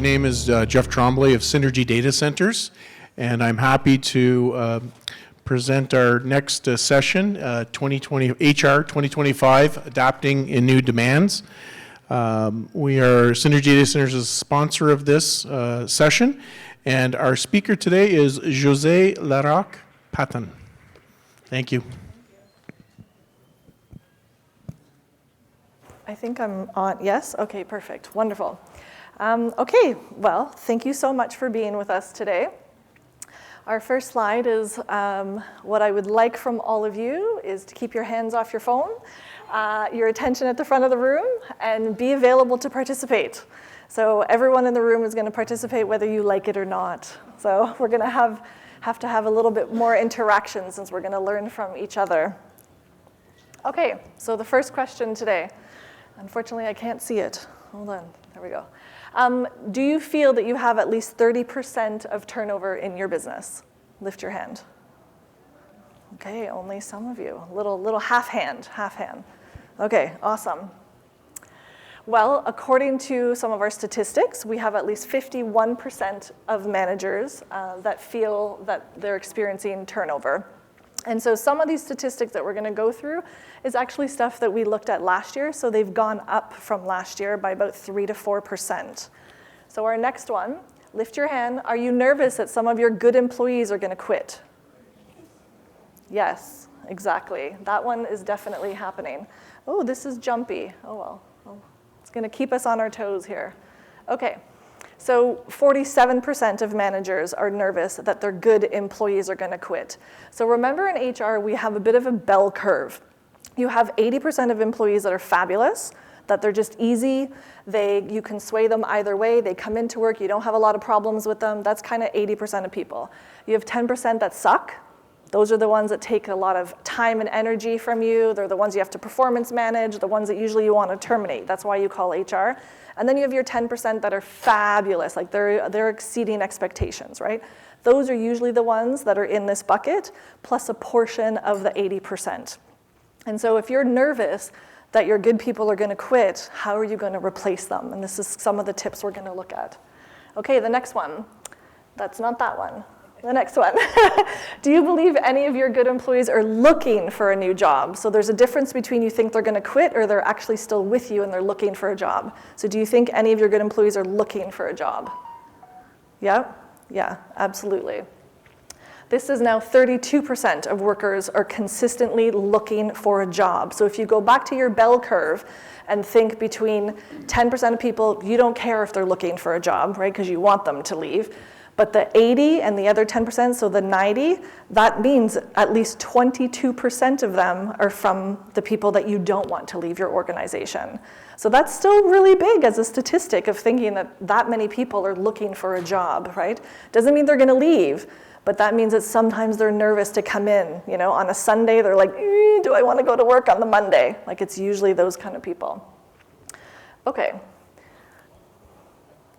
name is Jeff Trombley of Synergy Data Centers, and I'm happy to present our next session, 2020 HR 2025, Adapting in New Demands. Synergy Data Centers is a sponsor of this session, and our speaker today is José Larac-Patton. Thank you. I think I'm on, yes? Okay, perfect, wonderful. Okay, well, thank you so much for being with us today. Our first slide is what I would like from all of you is to keep your hands off your phone, your attention at the front of the room, and be available to participate. So everyone in the room is going to participate whether you like it or not. So we're going to have to have a little bit more interaction since we're going to learn from each other. Okay, so the first question today. Unfortunately, I can't see it. Hold on, there we go. Do you feel that you have at least 30% of turnover in your business? Lift your hand. Okay, only some of you. Little half hand. Okay, awesome. Well, according to some of our statistics, we have at least 51% of managers that feel that they're experiencing turnover. And so some of these statistics that we're going to go through is actually stuff that we looked at last year. So they've gone up from last year by about 3 to 4%. So our next one, lift your hand. Are you nervous that some of your good employees are going to quit? Yes, exactly. That one is definitely happening. Oh, this is jumpy. Oh, well. It's going to keep us on our toes here. Okay. So 47% of managers are nervous that their good employees are going to quit. So remember in HR, we have a bit of a bell curve. You have 80% of employees that are fabulous, that they're just easy. You can sway them either way. They come into work. You don't have a lot of problems with them. That's kind of 80% of people. You have 10% that suck. Those are the ones that take a lot of time and energy from you. They're the ones you have to performance manage, the ones that usually you want to terminate. That's why you call HR. And then you have your 10% that are fabulous, like they're exceeding expectations, right? Those are usually the ones that are in this bucket, plus a portion of the 80%. And so if you're nervous that your good people are going to quit, how are you going to replace them? And this is some of the tips we're going to look at. Okay, the next one. That's not that one. The next one. Do you believe any of your good employees are looking for a new job? So there's a difference between you think they're going to quit or they're actually still with you and they're looking for a job. So do you think any of your good employees are looking for a job? Yeah? Yeah, absolutely. This is now 32% of workers are consistently looking for a job. So if you go back to your bell curve and think between 10% of people, you don't care if they're looking for a job, right? Because you want them to leave. But the 80 and the other 10%, so the 90, that means at least 22% of them are from the people that you don't want to leave your organization. So that's still really big as a statistic of thinking that many people are looking for a job, right? Doesn't mean they're going to leave, but that means that sometimes they're nervous to come in. You know, on a Sunday, they're like, do I want to go to work on the Monday? Like it's usually those kind of people. Okay.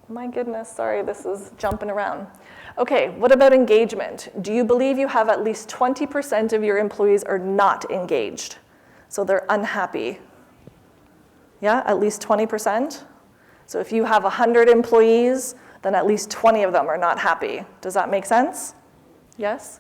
My goodness, sorry, this is jumping around. Okay, what about engagement? Do you believe you have at least 20% of your employees are not engaged? So they're unhappy. Yeah, at least 20%? So if you have 100 employees, then at least 20 of them are not happy. Does that make sense? Yes?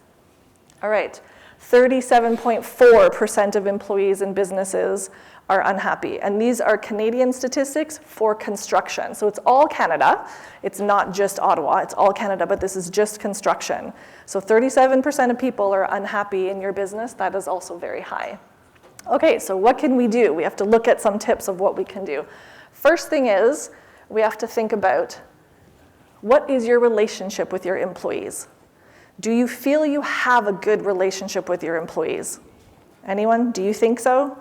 All right. 37.4% of employees in businesses are unhappy. And these are Canadian statistics for construction. So it's all Canada. It's not just Ottawa. It's all Canada, but this is just construction. So 37% of people are unhappy in your business. That is also very high. Okay, so what can we do? We have to look at some tips of what we can do. First thing is, we have to think about what is your relationship with your employees? Do you feel you have a good relationship with your employees? Anyone? Do you think so?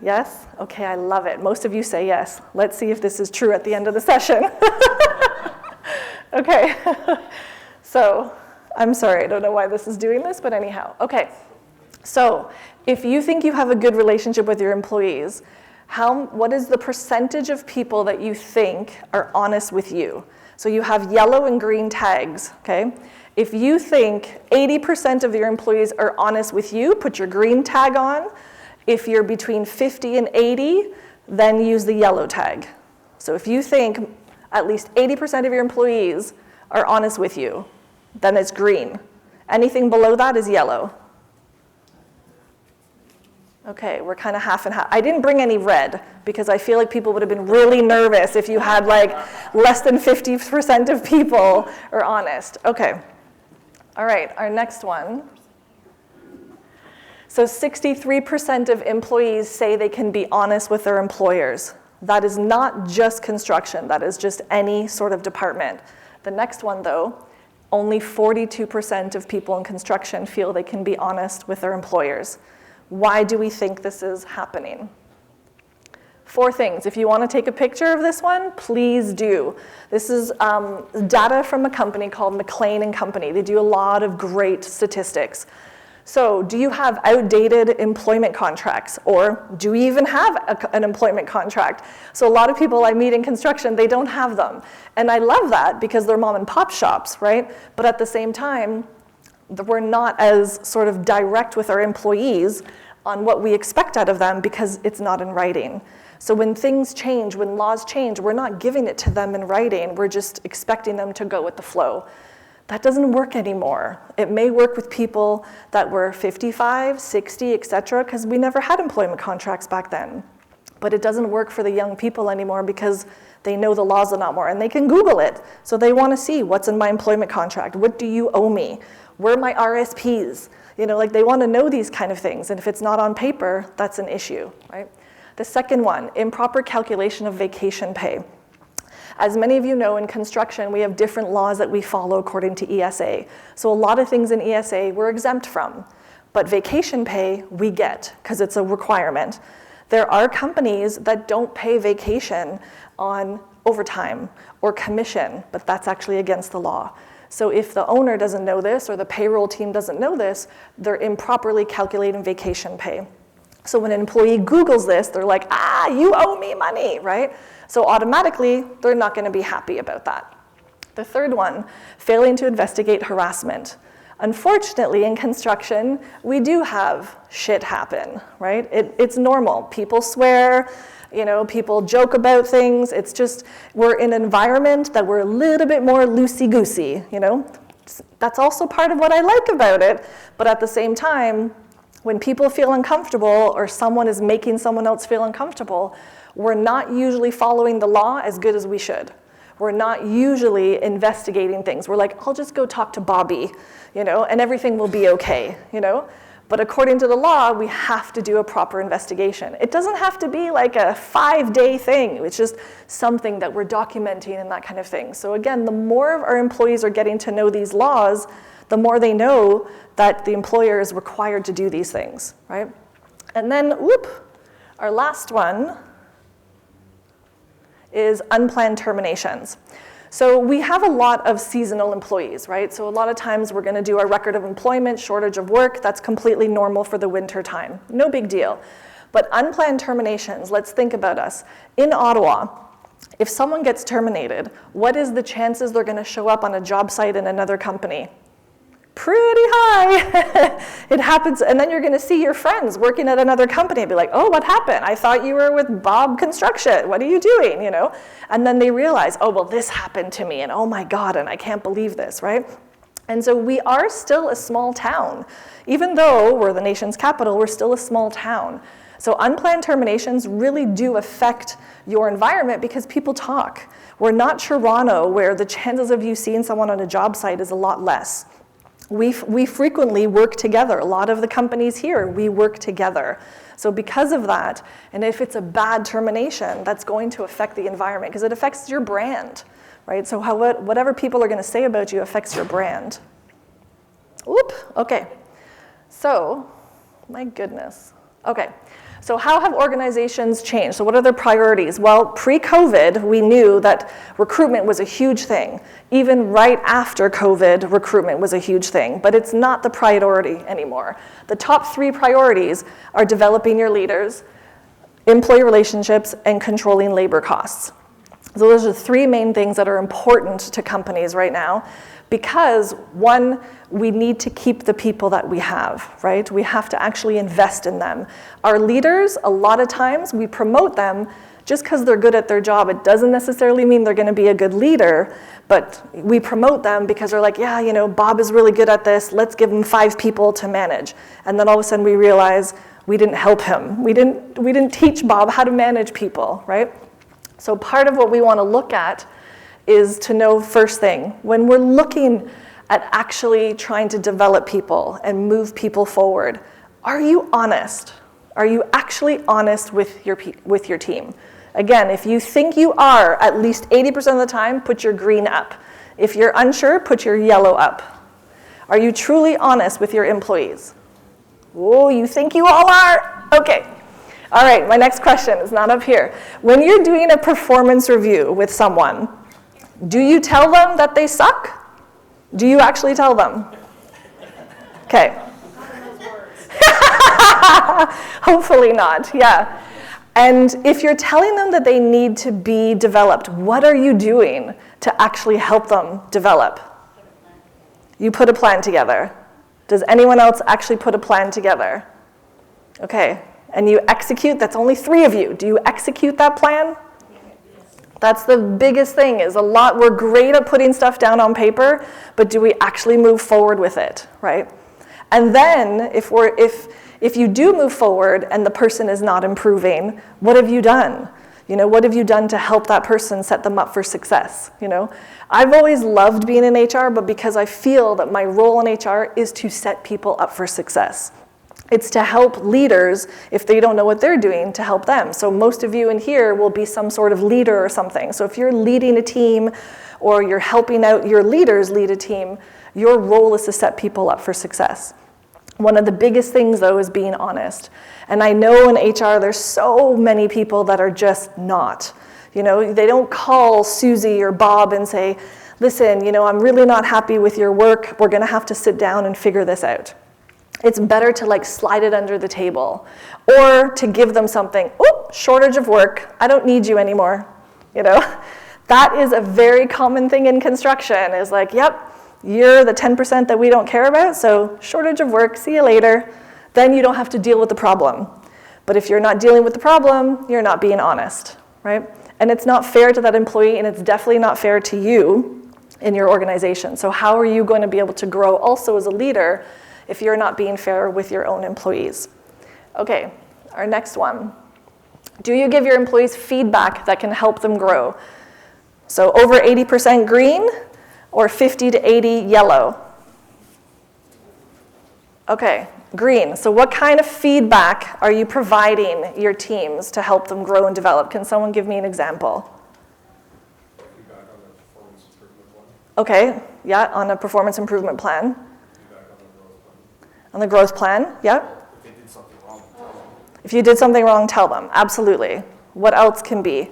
Yes? Okay, I love it. Most of you say yes. Let's see if this is true at the end of the session. Okay. So, I'm sorry, I don't know why this is doing this, but anyhow. Okay. So, if you think you have a good relationship with your employees, what is the percentage of people that you think are honest with you? So you have yellow and green tags, okay? If you think 80% of your employees are honest with you, put your green tag on. If you're between 50 and 80, then use the yellow tag. So if you think at least 80% of your employees are honest with you, then it's green. Anything below that is yellow. Okay, we're kind of half and half. I didn't bring any red because I feel like people would have been really nervous if you had like less than 50% of people are honest. Okay, all right, our next one. So 63% of employees say they can be honest with their employers. That is not just construction, that is just any sort of department. The next one though, only 42% of people in construction feel they can be honest with their employers. Why do we think this is happening? 4 things. If you want to take a picture of this one, please do. This is data from a company called McLean & Company. They do a lot of great statistics. So do you have outdated employment contracts, or do we even have an employment contract? So a lot of people I meet in construction, they don't have them. And I love that because they're mom and pop shops, right? But at the same time, we're not as sort of direct with our employees on what we expect out of them because it's not in writing. So when things change, when laws change, we're not giving it to them in writing, we're just expecting them to go with the flow. That doesn't work anymore. It may work with people that were 55, 60, et cetera, because we never had employment contracts back then. But it doesn't work for the young people anymore because they know the laws a lot more and they can Google it. So they want to see what's in my employment contract. What do you owe me? Where are my RSPs? You know, like they want to know these kind of things. And if it's not on paper, that's an issue, right? The second one, improper calculation of vacation pay. As many of you know, in construction, we have different laws that we follow according to ESA. So a lot of things in ESA we're exempt from, but vacation pay we get because it's a requirement. There are companies that don't pay vacation on overtime or commission, but that's actually against the law. So if the owner doesn't know this or the payroll team doesn't know this, they're improperly calculating vacation pay. So when an employee Googles this, they're like, you owe me money, right? So automatically, they're not going to be happy about that. The third one, failing to investigate harassment. Unfortunately, in construction, we do have shit happen, right? It's normal. People swear, you know, people joke about things. It's just, we're in an environment that we're a little bit more loosey-goosey, you know? That's also part of what I like about it. But at the same time, when people feel uncomfortable or someone is making someone else feel uncomfortable, we're not usually following the law as good as we should. We're not usually investigating things. We're like, I'll just go talk to Bobby, you know, and everything will be okay, you know? But according to the law, we have to do a proper investigation. It doesn't have to be like a 5-day thing. It's just something that we're documenting and that kind of thing. So again, the more of our employees are getting to know these laws, the more they know that the employer is required to do these things, right? And then, our last one is unplanned terminations. So we have a lot of seasonal employees, right? So a lot of times we're gonna do our record of employment, shortage of work, that's completely normal for the winter time. No big deal. But unplanned terminations, let's think about us. In Ottawa, if someone gets terminated, what is the chances they're gonna show up on a job site in another company? Pretty high. It happens, and then you're gonna see your friends working at another company and be like, oh, what happened? I thought you were with Bob Construction. What are you doing, you know? And then they realize, oh, well, this happened to me, and oh my God, and I can't believe this, right? And so we are still a small town. Even though we're the nation's capital, we're still a small town. So unplanned terminations really do affect your environment because people talk. We're not Toronto, where the chances of you seeing someone on a job site is a lot less. We frequently work together. A lot of the companies here, we work together. So because of that, and if it's a bad termination, that's going to affect the environment because it affects your brand, right? So whatever people are going to say about you affects your brand. Okay. So, my goodness. Okay. So how have organizations changed? So what are their priorities? Well, pre-COVID, we knew that recruitment was a huge thing. Even right after COVID, recruitment was a huge thing, but it's not the priority anymore. The top 3 priorities are developing your leaders, employee relationships, and controlling labor costs. So those are the 3 main things that are important to companies right now. Because one, we need to keep the people that we have, right? We have to actually invest in them. Our leaders, a lot of times we promote them Just because they're good at their job, it doesn't necessarily mean they're going to be a good leader, but we promote them because they're like, yeah, Bob is really good at this. Let's give him 5 people to manage. And then all of a sudden we realize we didn't help him. We didn't teach Bob how to manage people, right? So part of what we want to look at is to know, first thing, when we're looking at actually trying to develop people and move people forward, are you honest? Are you actually honest with your team? Again, if you think you are at least 80% of the time, put your green up. If you're unsure, put your yellow up. Are you truly honest with your employees? Oh, you think you all are? Okay. All right, my next question is not up here. When you're doing a performance review with someone, do you tell them that they suck? Do you actually tell them? Okay. Hopefully not, yeah. And if you're telling them that they need to be developed, what are you doing to actually help them develop? You put a plan together. Does anyone else actually put a plan together? Okay, and you execute, that's only 3 of you. Do you execute that plan? That's the biggest thing, is we're great at putting stuff down on paper, but do we actually move forward with it, right? And then if you do move forward and the person is not improving, what have you done? What have you done to help that person set them up for success? I've always loved being in HR, but because I feel that my role in HR is to set people up for success. It's to help leaders, if they don't know what they're doing, to help them. So most of you in here will be some sort of leader or something. So if you're leading a team or you're helping out your leaders lead a team, your role is to set people up for success. One of the biggest things, though, is being honest. And I know in HR, there's so many people that are just not. They don't call Susie or Bob and say, listen, I'm really not happy with your work. We're going to have to sit down and figure this out. It's better to slide it under the table or to give them something. Oh, shortage of work. I don't need you anymore. That is a very common thing in construction, is yep, you're the 10% that we don't care about, so shortage of work, see you later. Then you don't have to deal with the problem. But if you're not dealing with the problem, you're not being honest, right? And it's not fair to that employee, and it's definitely not fair to you in your organization. So how are you going to be able to grow also as a leader if you're not being fair with your own employees? Okay, our next one. Do you give your employees feedback that can help them grow? So over 80% green or 50 to 80 yellow? Okay, green. So what kind of feedback are you providing your teams to help them grow and develop? Can someone give me an example? Feedback on the performance improvement plan. Okay, yeah, on a performance improvement plan. Feedback on the growth plan. On the growth plan, yeah. If they did something wrong, tell them. If you did something wrong, tell them, absolutely. What else can be?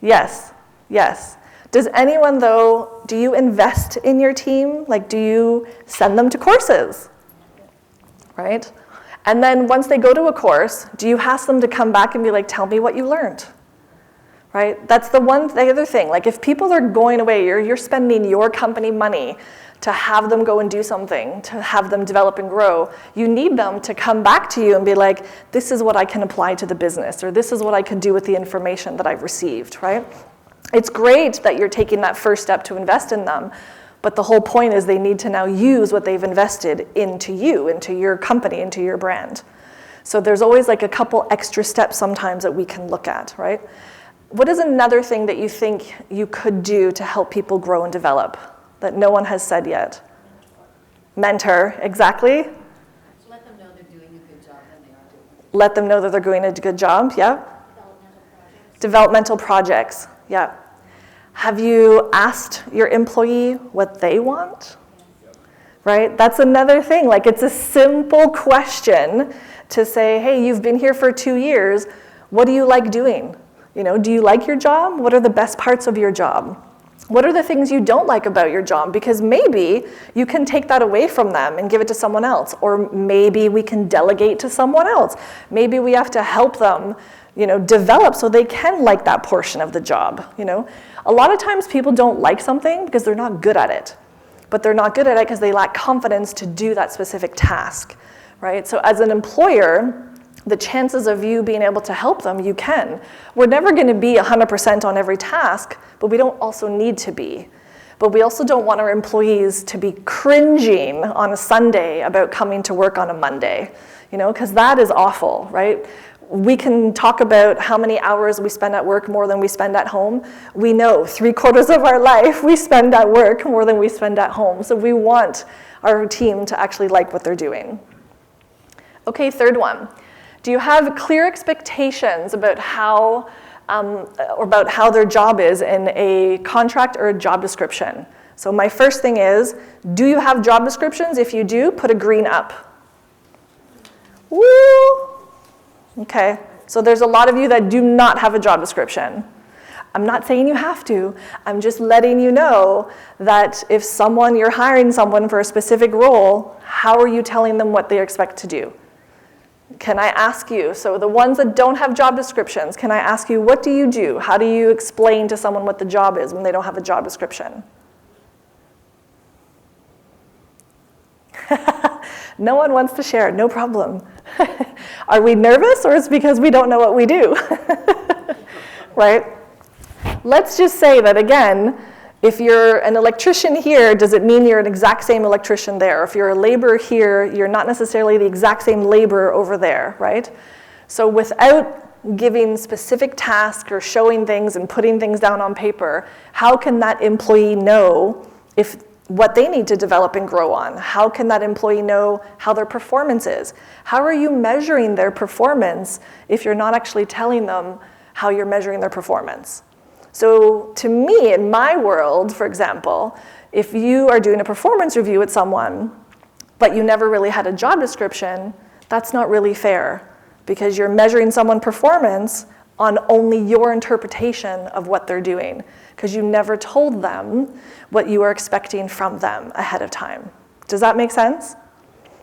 Yes, yes. Does anyone, though, do you invest in your team? Do you send them to courses, right? And then once they go to a course, do you ask them to come back and be like, tell me what you learned, right? That's the other thing. If people are going away, you're spending your company money to have them go and do something, to have them develop and grow, you need them to come back to you and be like, this is what I can apply to the business, or this is what I can do with the information that I've received, right? It's great that you're taking that first step to invest in them, but the whole point is they need to now use what they've invested into you, into your company, into your brand. So there's always a couple extra steps sometimes that we can look at, right? What is another thing that you think you could do to help people grow and develop that no one has said yet? Mentor, exactly. So let them know they're doing a good job and they are doing it. Let them know that they're doing a good job, yeah. Developmental projects, yeah. Have you asked your employee what they want? Right? That's another thing. It's a simple question to say, hey, you've been here for 2 years. What do you like doing? Do you like your job? What are the best parts of your job? What are the things you don't like about your job? Because maybe you can take that away from them and give it to someone else. Or maybe we can delegate to someone else. Maybe we have to help them, develop so they can like that portion of the job. A lot of times people don't like something because they're not good at it. But they're not good at it because they lack confidence to do that specific task, right? So as an employer, the chances of you being able to help them, you can. We're never going to be 100% on every task, but we don't also need to be. But we also don't want our employees to be cringing on a Sunday about coming to work on a Monday, because that is awful, right? We can talk about how many hours we spend at work more than we spend at home. We know 3/4 of our life we spend at work more than we spend at home. So we want our team to actually like what they're doing. Okay, third one. Do you have clear expectations about how their job is in a contract or a job description? So my first thing is, do you have job descriptions? If you do, put a green up. Woo! Okay, so there's a lot of you that do not have a job description. I'm not saying you have to. I'm just letting you know that if you're hiring someone for a specific role, how are you telling them what they expect to do? Can I ask you, so the ones that don't have job descriptions, can I ask you, what do you do? How do you explain to someone what the job is when they don't have a job description? No one wants to share, no problem. Are we nervous, or is it because we don't know what we do? Right? Let's just say that, again, if you're an electrician here, does it mean you're an exact same electrician there? If you're a laborer here, you're not necessarily the exact same laborer over there, right? So without giving specific tasks or showing things and putting things down on paper, how can that employee know what they need to develop and grow on? How can that employee know how their performance is? How are you measuring their performance if you're not actually telling them how you're measuring their performance? So to me, in my world, for example, if you are doing a performance review with someone, but you never really had a job description, that's not really fair, because you're measuring someone's performance on only your interpretation of what they're doing, because you never told them what you are expecting from them ahead of time. Does that make sense?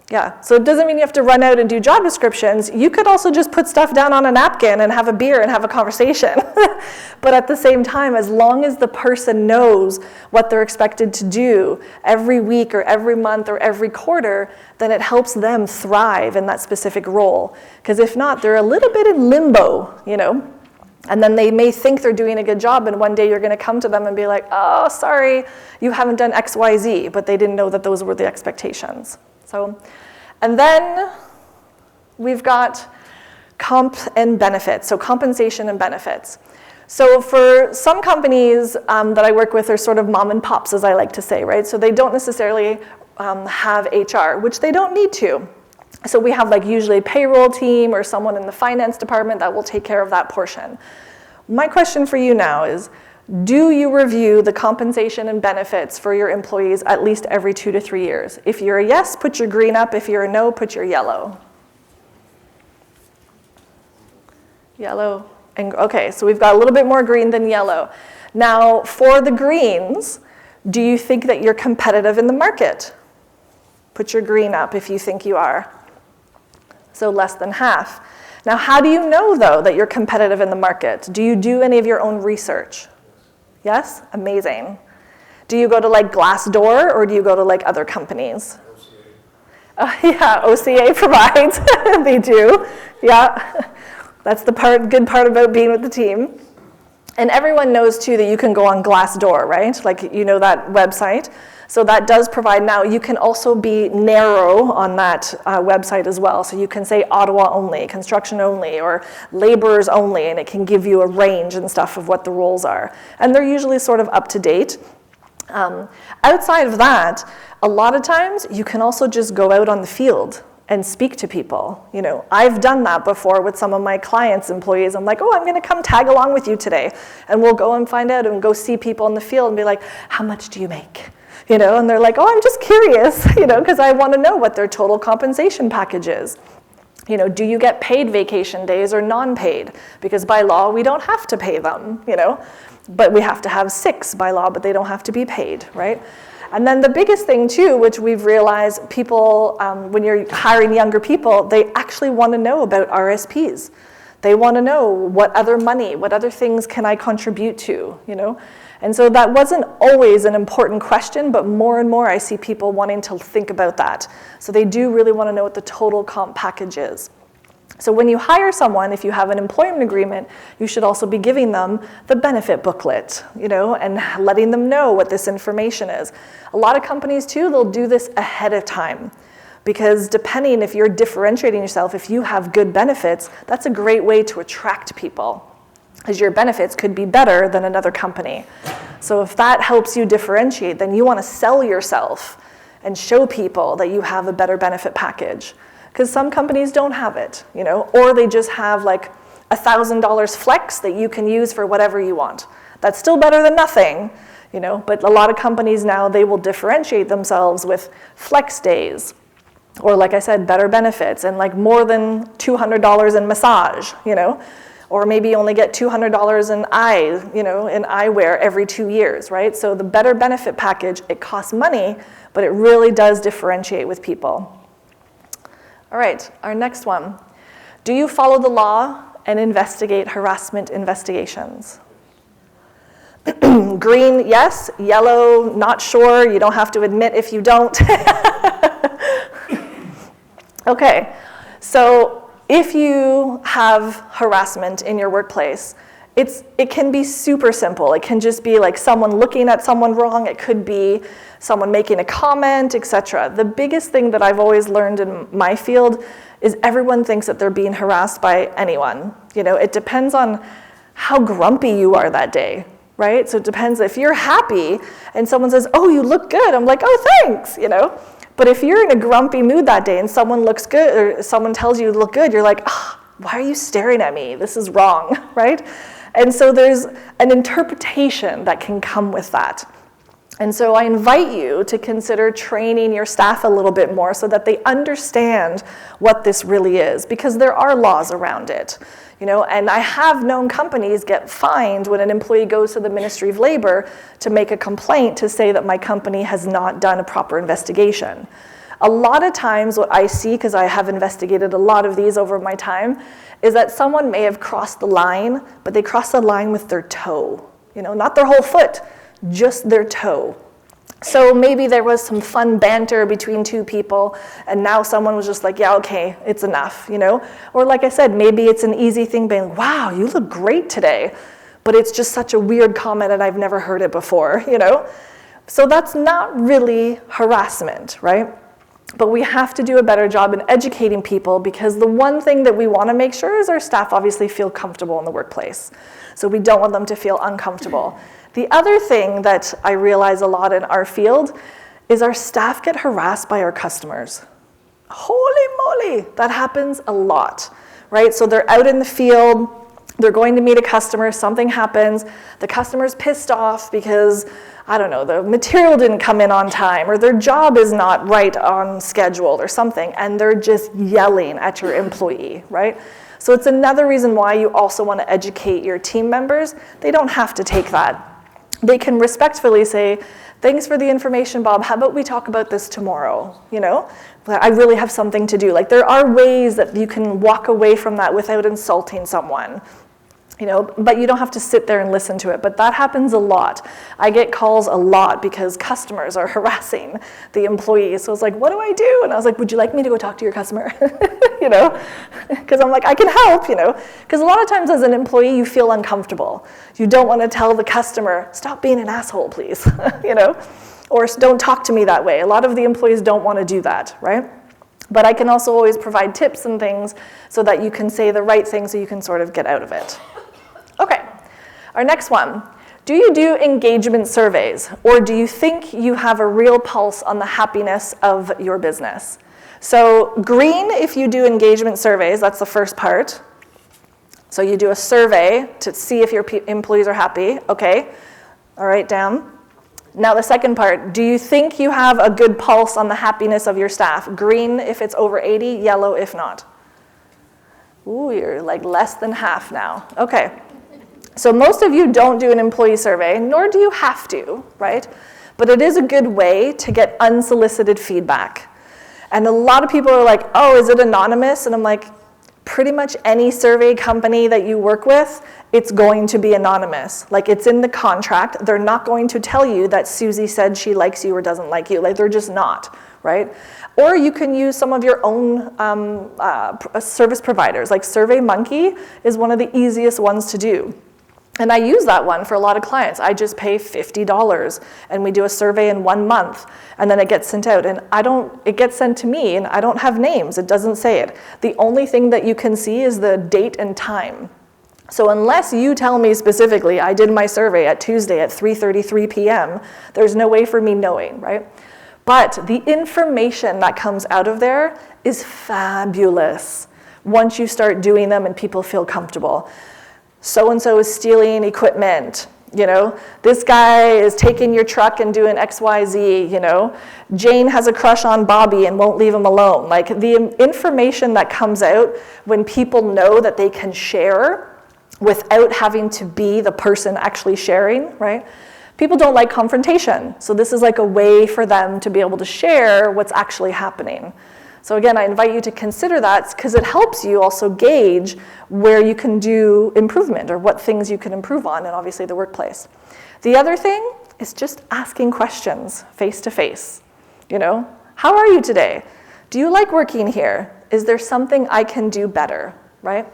Yeah, so it doesn't mean you have to run out and do job descriptions. You could also just put stuff down on a napkin and have a beer and have a conversation. But at the same time, as long as the person knows what they're expected to do every week or every month or every quarter, then it helps them thrive in that specific role. Because if not, they're a little bit in limbo, And then they may think they're doing a good job, and one day you're going to come to them and be like, oh, sorry, you haven't done X, Y, Z, but they didn't know that those were the expectations. And then we've got comp and benefits, so compensation and benefits. So for some companies that I work with are sort of mom and pops, as I like to say, right? So they don't necessarily have HR, which they don't need to. So we have usually a payroll team or someone in the finance department that will take care of that portion. My question for you now is, do you review the compensation and benefits for your employees at least every 2 to 3 years? If you're a yes, put your green up. If you're a no, put your yellow. Yellow. And okay, so we've got a little bit more green than yellow. Now, for the greens, do you think that you're competitive in the market? Put your green up if you think you are. So less than half. Now, how do you know, though, that you're competitive in the market? Do you do any of your own research? Yes? Amazing. Do you go to Glassdoor, or do you go to other companies? OCA. Yeah, OCA provides. They do. Yeah. That's the good part about being with the team. And everyone knows, too, that you can go on Glassdoor, right? That website. So that does provide, now you can also be narrow on that website as well. So you can say Ottawa only, construction only, or laborers only, and it can give you a range and stuff of what the roles are. And they're usually sort of up to date. Outside of that, a lot of times you can also just go out on the field and speak to people. I've done that before with some of my clients' employees. I'm like, oh, I'm going to come tag along with you today. And we'll go and find out and go see people in the field and be like, how much do you make? And they're like, oh, I'm just curious, because I want to know what their total compensation package is. Do you get paid vacation days or non-paid? Because by law, we don't have to pay them, but we have to have 6 by law, but they don't have to be paid, right? And then the biggest thing, too, which we've realized people, when you're hiring younger people, they actually want to know about RSPs. They want to know what other money, what other things can I contribute to, And so that wasn't always an important question, but more and more I see people wanting to think about that. So they do really want to know what the total comp package is. So when you hire someone, if you have an employment agreement, you should also be giving them the benefit booklet, and letting them know what this information is. A lot of companies too, they'll do this ahead of time. Because depending if you're differentiating yourself, if you have good benefits, that's a great way to attract people, because your benefits could be better than another company. So if that helps you differentiate, then you want to sell yourself and show people that you have a better benefit package. Because some companies don't have it, or they just have like $1,000 flex that you can use for whatever you want. That's still better than nothing, but a lot of companies now, they will differentiate themselves with flex days, or like I said, better benefits, and like more than $200 in massage, or maybe only get $200 in in eyewear every 2 years, right? So the better benefit package, it costs money, but it really does differentiate with people. All right, our next one. Do you follow the law and investigate harassment investigations? Green, yes. Yellow, not sure. You don't have to admit if you don't. Okay, so if you have harassment in your workplace, it can be super simple. It can just be like someone looking at someone wrong. It could be someone making a comment, etc. The biggest thing that I've always learned in my field is everyone thinks that they're being harassed by anyone. It depends on how grumpy you are that day, right? So it depends if you're happy and someone says, "Oh, you look good." I'm like, "Oh, thanks," But if you're in a grumpy mood that day and someone looks good, or someone tells you look good, you're like, "Oh, why are you staring at me? This is wrong," right? And so there's an interpretation that can come with that. And so I invite you to consider training your staff a little bit more so that they understand what this really is, because there are laws around it. And I have known companies get fined when an employee goes to the Ministry of Labor to make a complaint to say that my company has not done a proper investigation. A lot of times what I see, because I have investigated a lot of these over my time, is that someone may have crossed the line, but they crossed the line with their toe. Not their whole foot, just their toe. So maybe there was some fun banter between two people, and now someone was just like, "Yeah, okay, it's enough," Or like I said, maybe it's an easy thing being, "Wow, you look great today," but it's just such a weird comment and I've never heard it before, So that's not really harassment, right? But we have to do a better job in educating people, because the one thing that we want to make sure is our staff obviously feel comfortable in the workplace. So we don't want them to feel uncomfortable. The other thing that I realize a lot in our field is our staff get harassed by our customers. Holy moly, that happens a lot, right? So they're out in the field, they're going to meet a customer, something happens, the customer's pissed off because, I don't know, the material didn't come in on time, or their job is not right on schedule or something, and they're just yelling at your employee, right? So it's another reason why you also want to educate your team members. They don't have to take that. They can respectfully say, "Thanks for the information, Bob. How about we talk about this tomorrow?" I really have something to do. Like, there are ways that you can walk away from that without insulting someone. But you don't have to sit there and listen to it. But that happens a lot. I get calls a lot because customers are harassing the employees. So I was like, "What do I do?" And I was like, "Would you like me to go talk to your customer?" Because I'm like, I can help, Because a lot of times as an employee, you feel uncomfortable. You don't want to tell the customer, "Stop being an asshole, please," Or "Don't talk to me that way." A lot of the employees don't want to do that, right? But I can also always provide tips and things so that you can say the right thing so you can sort of get out of it. Okay, our next one. Do you do engagement surveys, or do you think you have a real pulse on the happiness of your business? So green, if you do engagement surveys, that's the first part. So you do a survey to see if your employees are happy. Okay, all right, down. Now the second part, do you think you have a good pulse on the happiness of your staff? Green if it's over 80, yellow if not. Ooh, you're like less than half now. Okay. So most of you don't do an employee survey, nor do you have to, right? But it is a good way to get unsolicited feedback. And a lot of people are like, "Oh, is it anonymous?" And I'm like, pretty much any survey company that you work with, it's going to be anonymous. Like, it's in the contract. They're not going to tell you that Susie said she likes you or doesn't like you. Like, they're just not, right? Or you can use some of your own service providers, like SurveyMonkey is one of the easiest ones to do. And I use that one for a lot of clients. I just pay $50 and we do a survey in 1 month and then it gets sent out. And it gets sent to me and I don't have names, it doesn't say it. The only thing that you can see is the date and time. So unless you tell me specifically, I did my survey at Tuesday at 3:33 p.m., there's no way for me knowing, right? But the information that comes out of there is fabulous once you start doing them and people feel comfortable. So-and-so is stealing equipment, you know, this guy is taking your truck and doing XYZ, you know, Jane has a crush on Bobby and won't leave him alone. Like the information that comes out when people know that they can share without having to be the person actually sharing, right? People don't like confrontation, so this is like a way for them to be able to share what's actually happening. So again, I invite you to consider that because it helps you also gauge where you can do improvement or what things you can improve on in obviously the workplace. The other thing is just asking questions face to face. You know, how are you today? Do you like working here? Is there something I can do better, right?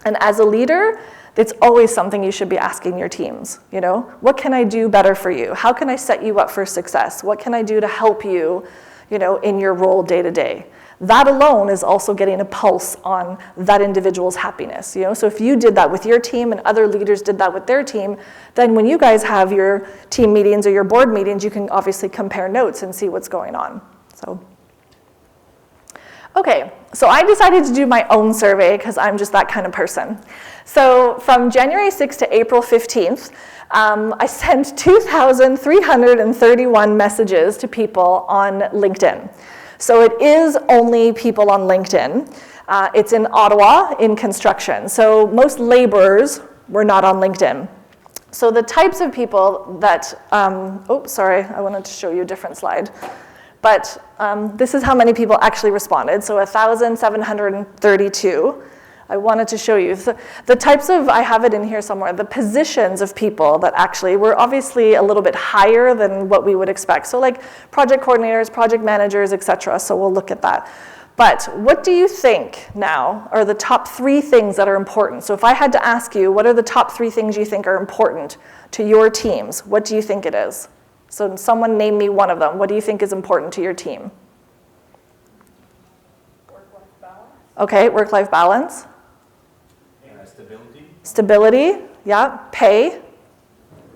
And as a leader, it's always something you should be asking your teams, you know? What can I do better for you? How can I set you up for success? What can I do to help you, you know, in your role day to day? That alone is also getting a pulse on that individual's happiness, you know? So if you did that with your team and other leaders did that with their team, then when you guys have your team meetings or your board meetings, you can obviously compare notes and see what's going on, so. Okay, so I decided to do my own survey because I'm just that kind of person. So from January 6th to April 15th, I sent 2,331 messages to people on LinkedIn. So it is only people on LinkedIn. It's in Ottawa in construction. So most laborers were not on LinkedIn. So the types of people that, sorry, I wanted to show you a different slide. But this is how many people actually responded. So 1,732. I wanted to show you. The types of, I have it in here somewhere, the positions of people that actually were obviously a little bit higher than what we would expect. So like project coordinators, project managers, etc. So we'll look at that. But what do you think now are the top 3 things that are important? So if I had to ask you, what are the top 3 things you think are important to your teams? What do you think it is? So someone name me one of them. What do you think is important to your team? Work-life balance. Okay, work-life balance. Stability. Stability, yeah. Pay.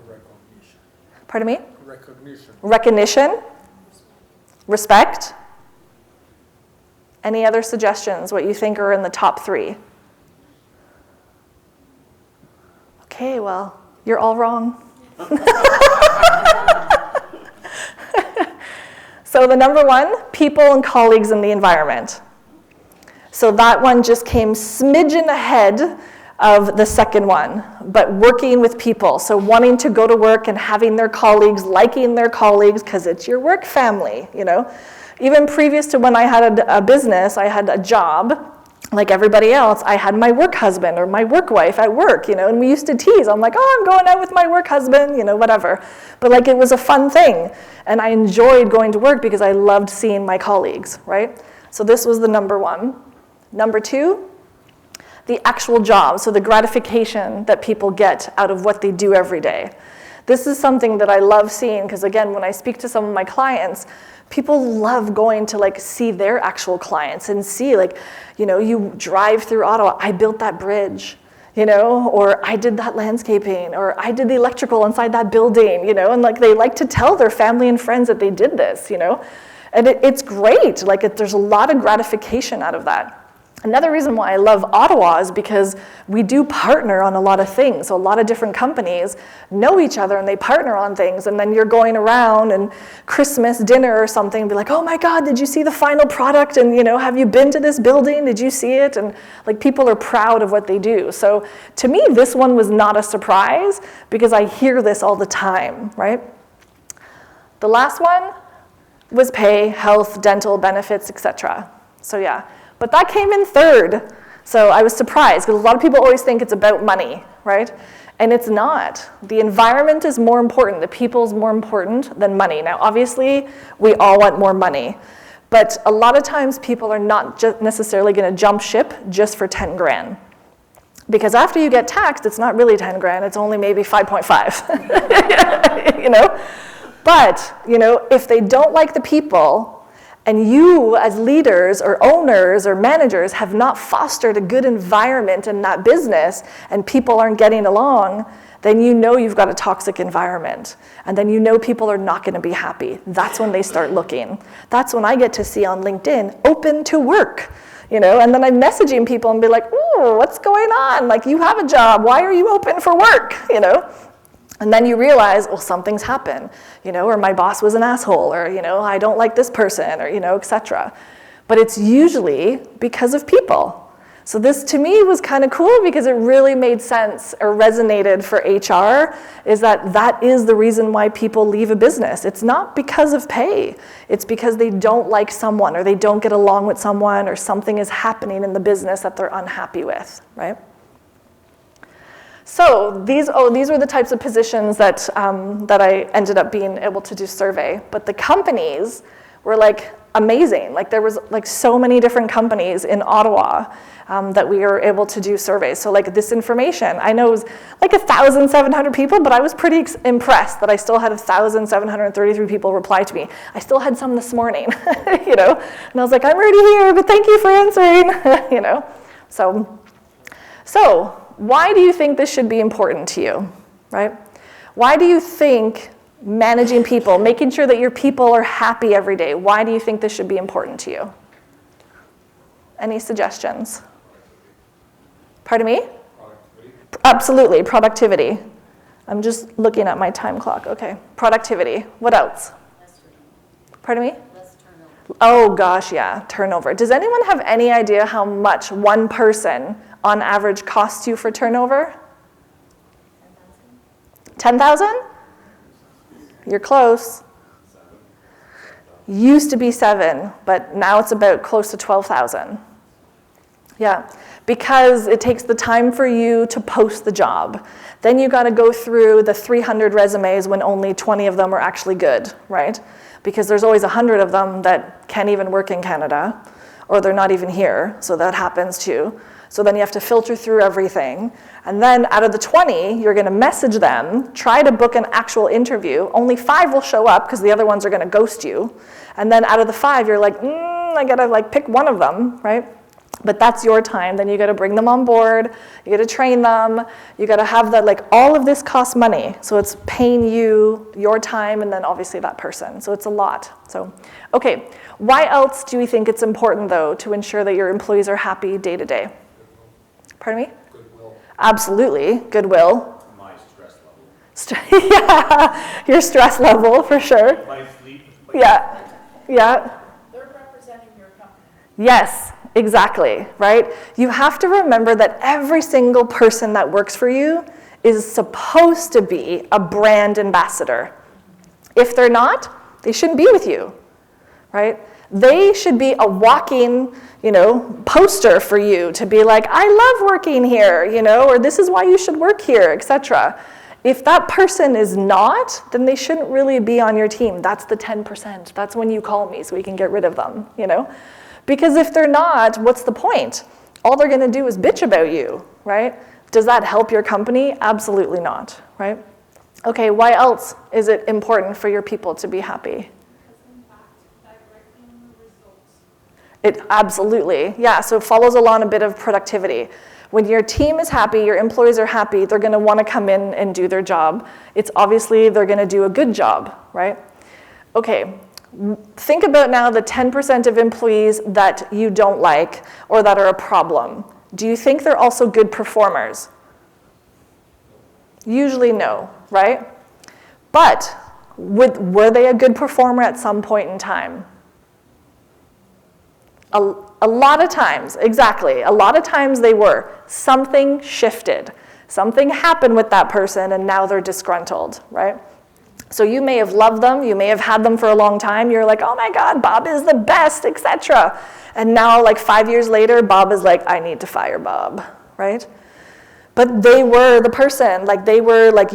Recognition. Pardon me? Recognition. Recognition. Respect. Any other suggestions, what you think are in the top 3? Okay, well, you're all wrong. So the number 1, people and colleagues in the environment. So that one just came smidgen ahead of the second one, but working with people. So wanting to go to work and having their colleagues, liking their colleagues, because it's your work family, you know. Even previous to when I had a business, I had a job, like everybody else, I had my work husband or my work wife at work, you know, and we used to tease. I'm like, oh, I'm going out with my work husband, you know, whatever. But like it was a fun thing. And I enjoyed going to work because I loved seeing my colleagues, right? So this was the number 1. Number 2, the actual job, so the gratification that people get out of what they do every day. This is something that I love seeing because again, when I speak to some of my clients, people love going to like see their actual clients and see like, you know, you drive through Ottawa, I built that bridge, you know, or I did that landscaping, or I did the electrical inside that building, you know, and like they like to tell their family and friends that they did this, you know, and it's great. Like there's a lot of gratification out of that. Another reason why I love Ottawa is because we do partner on a lot of things. So a lot of different companies know each other and they partner on things, and then you're going around and Christmas dinner or something, be like, oh my God, did you see the final product? And you know, have you been to this building? Did you see it? And like people are proud of what they do. So to me, this one was not a surprise because I hear this all the time, right? The last one was pay, health, dental benefits, etc. So yeah. But that came in 3rd. So I was surprised because a lot of people always think it's about money, right? And it's not. The environment is more important. The people is more important than money. Now, obviously, we all want more money. But a lot of times people are not necessarily going to jump ship just for 10 grand. Because after you get taxed, it's not really 10 grand, it's only maybe 5.5, you know? But, you know, if they don't like the people, and you as leaders or owners or managers have not fostered a good environment in that business, and people aren't getting along, then you know you've got a toxic environment. And then you know people are not going to be happy. That's when they start looking. That's when I get to see on LinkedIn, open to work. You know, and then I'm messaging people and be like, ooh, what's going on? Like, you have a job. Why are you open for work? You know? And then you realize, well, something's happened, you know, or my boss was an asshole, or, you know, I don't like this person, or, you know, et cetera. But it's usually because of people. So this, to me, was kind of cool because it really made sense or resonated for HR, is that that is the reason why people leave a business. It's not because of pay. It's because they don't like someone, or they don't get along with someone, or something is happening in the business that they're unhappy with, right? So these were the types of positions that I ended up being able to do survey. But the companies were like amazing. Like there was like so many different companies in Ottawa that we were able to do surveys. So like this information, I know it was like 1,700 people, but I was pretty impressed that I still had 1,733 people reply to me. I still had some this morning, you know? And I was like, I'm already here, but thank you for answering, you know? So why do you think this should be important to you, right? Why do you think managing people, making sure that your people are happy every day, why do you think this should be important to you? Any suggestions? Pardon me? Productivity. Absolutely, productivity. I'm just looking at my time clock. Okay, productivity. What else? Less turnover. Pardon me? Less turnover. Oh gosh, yeah, turnover. Does anyone have any idea how much one person on average costs you for turnover? 10,000? You're close. Used to be 7, but now it's about close to 12,000. Yeah, because it takes the time for you to post the job. Then you got to go through the 300 resumes when only 20 of them are actually good, right? Because there's always 100 of them that can't even work in Canada, or they're not even here, so that happens too. So then you have to filter through everything. And then out of the 20, you're going to message them, try to book an actual interview. Only 5 will show up because the other ones are going to ghost you. And then out of the 5, you're like, I got to like pick one of them, right? But that's your time. Then you got to bring them on board. You got to train them. You got to have that, like all of this costs money. So it's paying you your time and then obviously that person. So it's a lot. So, okay. Why else do we think it's important though to ensure that your employees are happy day to day? Pardon me? Goodwill. Absolutely, goodwill. My stress level. Yeah, your stress level for sure. My sleep. Yeah, yeah. They're representing your company. Yes, exactly, right? You have to remember that every single person that works for you is supposed to be a brand ambassador. If they're not, they shouldn't be with you, right? They should be a walking, poster for you to be like, I love working here, or this is why you should work here, etc. If that person is not, then they shouldn't really be on your team. That's the 10%. That's when you call me so we can get rid of them, Because if they're not, what's the point? All they're going to do is bitch about you, right? Does that help your company? Absolutely not, right? Okay, why else is it important for your people to be happy? It absolutely, yeah, so it follows along a bit of productivity. When your team is happy, your employees are happy, they're gonna wanna come in and do their job. It's obviously they're gonna do a good job, right? Okay, think about now the 10% of employees that you don't like or that are a problem. Do you think they're also good performers? Usually no, right? But were they a good performer at some point in time? A lot of times, exactly. A lot of times they were. Something shifted. Something happened with that person and now they're disgruntled, right? So you may have loved them, you may have had them for a long time, you're like, oh my God, Bob is the best, etc. And now like 5 years later, Bob is like, I need to fire Bob, right? But they were the person,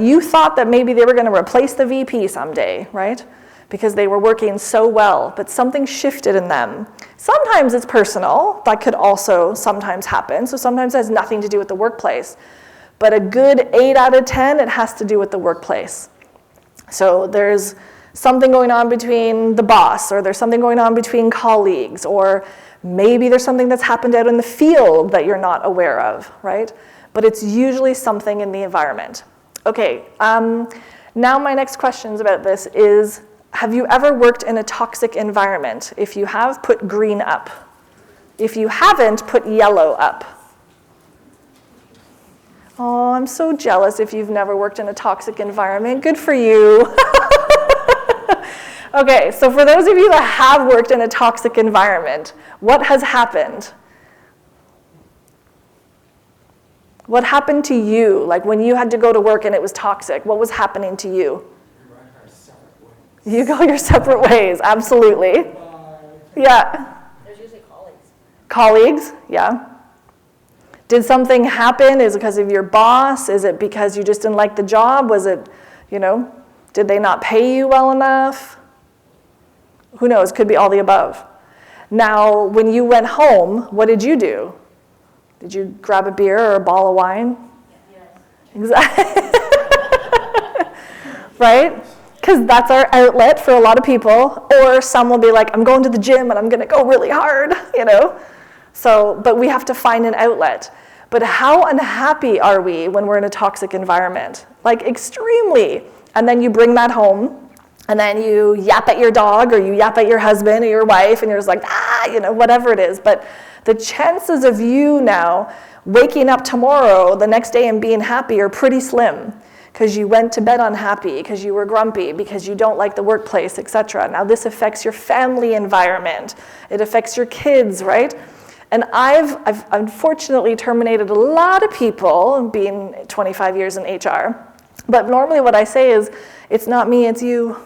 you thought that maybe they were gonna replace the VP someday, right? because they were working so well, but something shifted in them. Sometimes it's personal. That could also sometimes happen. So sometimes it has nothing to do with the workplace. But a good 8 out of 10, it has to do with the workplace. So there's something going on between the boss, or there's something going on between colleagues, or maybe there's something that's happened out in the field that you're not aware of, right? But it's usually something in the environment. Okay, now my next questions about this is, have you ever worked in a toxic environment? If you have, put green up. If you haven't, put yellow up. Oh, I'm so jealous if you've never worked in a toxic environment. Good for you. Okay, so for those of you that have worked in a toxic environment, what has happened? What happened to you? Like when you had to go to work and it was toxic, what was happening to you? You go your separate ways, absolutely. Yeah. There's usually colleagues. Colleagues, yeah. Did something happen? Is it because of your boss? Is it because you just didn't like the job? Was it, did they not pay you well enough? Who knows? Could be all the above. Now, when you went home, what did you do? Did you grab a beer or a bottle of wine? Yes. Exactly. Right? Because that's our outlet for a lot of people. Or some will be like, I'm going to the gym and I'm going to go really hard, So, but we have to find an outlet. But how unhappy are we when we're in a toxic environment? Like extremely. And then you bring that home, and then you yap at your dog, or you yap at your husband or your wife, and you're just like, whatever it is. But the chances of you now waking up tomorrow, the next day, and being happy are pretty slim, because you went to bed unhappy, because you were grumpy, because you don't like the workplace, etc. Now this affects your family environment. It affects your kids, right? And I've unfortunately terminated a lot of people, being 25 years in HR. But normally what I say is, it's not me, it's you.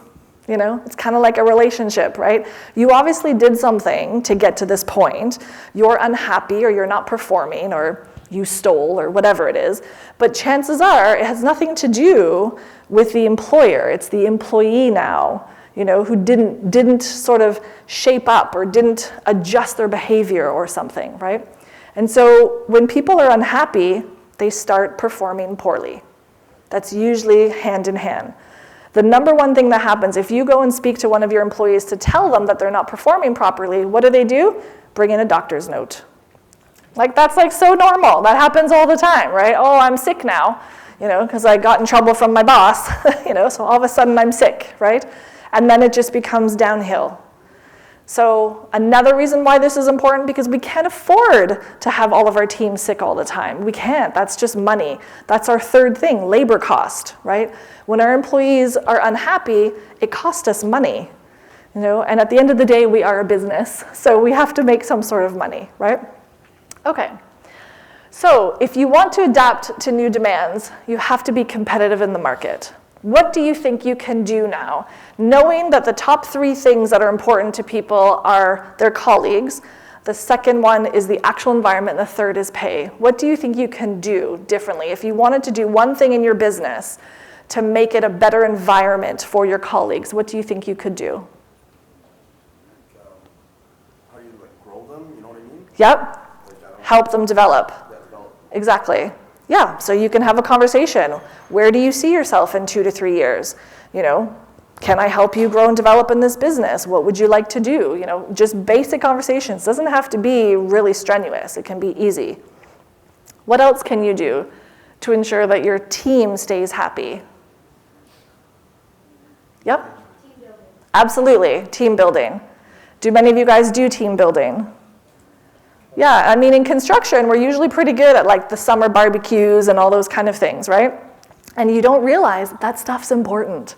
It's kind of like a relationship, right? You obviously did something to get to this point. You're unhappy, or you're not performing, or you stole, or whatever it is. But chances are it has nothing to do with the employer. It's the employee now, who didn't sort of shape up or didn't adjust their behavior or something, right? And so when people are unhappy, they start performing poorly. That's usually hand in hand. The number one thing that happens, if you go and speak to one of your employees to tell them that they're not performing properly, what do? Bring in a doctor's note. That's so normal. That happens all the time, right? Oh, I'm sick now, because I got in trouble from my boss, so all of a sudden I'm sick, right? And then it just becomes downhill. So another reason why this is important, because we can't afford to have all of our team sick all the time. We can't. That's just money. That's our third thing, labor cost, right? When our employees are unhappy, it costs us money, and at the end of the day, we are a business, so we have to make some sort of money, right? Okay. So if you want to adapt to new demands, you have to be competitive in the market. What do you think you can do now? Knowing that the top 3 things that are important to people are their colleagues, the second one is the actual environment, and the third is pay. What do you think you can do differently? If you wanted to do one thing in your business to make it a better environment for your colleagues, what do you think you could do? How do you grow them, you know what I mean? Yep. Help them develop. Yeah, develop. Exactly. Yeah, so you can have a conversation. Where do you see yourself in 2 to 3 years? Can I help you grow and develop in this business? What would you like to do? Just basic conversations. Doesn't have to be really strenuous. It can be easy. What else can you do to ensure that your team stays happy? Yep. Team building. Absolutely, team building. Do many of you guys do team building? Yeah, in construction, we're usually pretty good at the summer barbecues and all those kind of things, right? And you don't realize that stuff's important.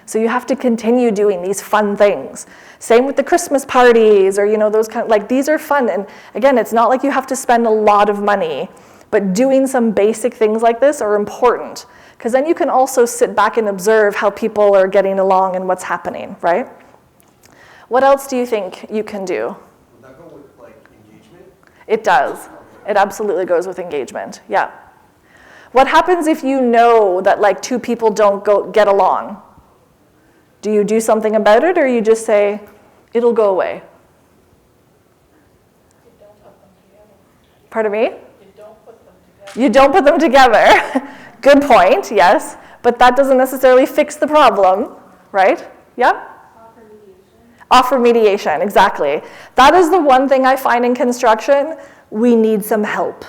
So you have to continue doing these fun things. Same with the Christmas parties, or those these are fun. And again, it's not like you have to spend a lot of money, but doing some basic things like this are important, because then you can also sit back and observe how people are getting along and what's happening, right? What else do you think you can do? Would that go with engagement? It does. It absolutely goes with engagement, yeah. What happens if you know that 2 people don't get along? Do you do something about it, or you just say, it'll go away? You don't put them together. Pardon me? You don't put them together. You don't put them together. Good point, yes. But that doesn't necessarily fix the problem, right? Yeah? Offer mediation, exactly. That is the one thing I find in construction, we need some help.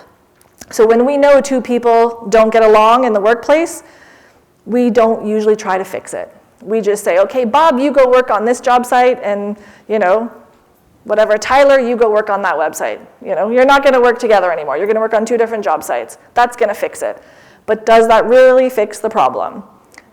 So when we know two people don't get along in the workplace, we don't usually try to fix it. We just say, okay, Bob, you go work on this job site, and, whatever, Tyler, you go work on that website. You're not gonna work together anymore. You're gonna work on two different job sites. That's gonna fix it. But does that really fix the problem?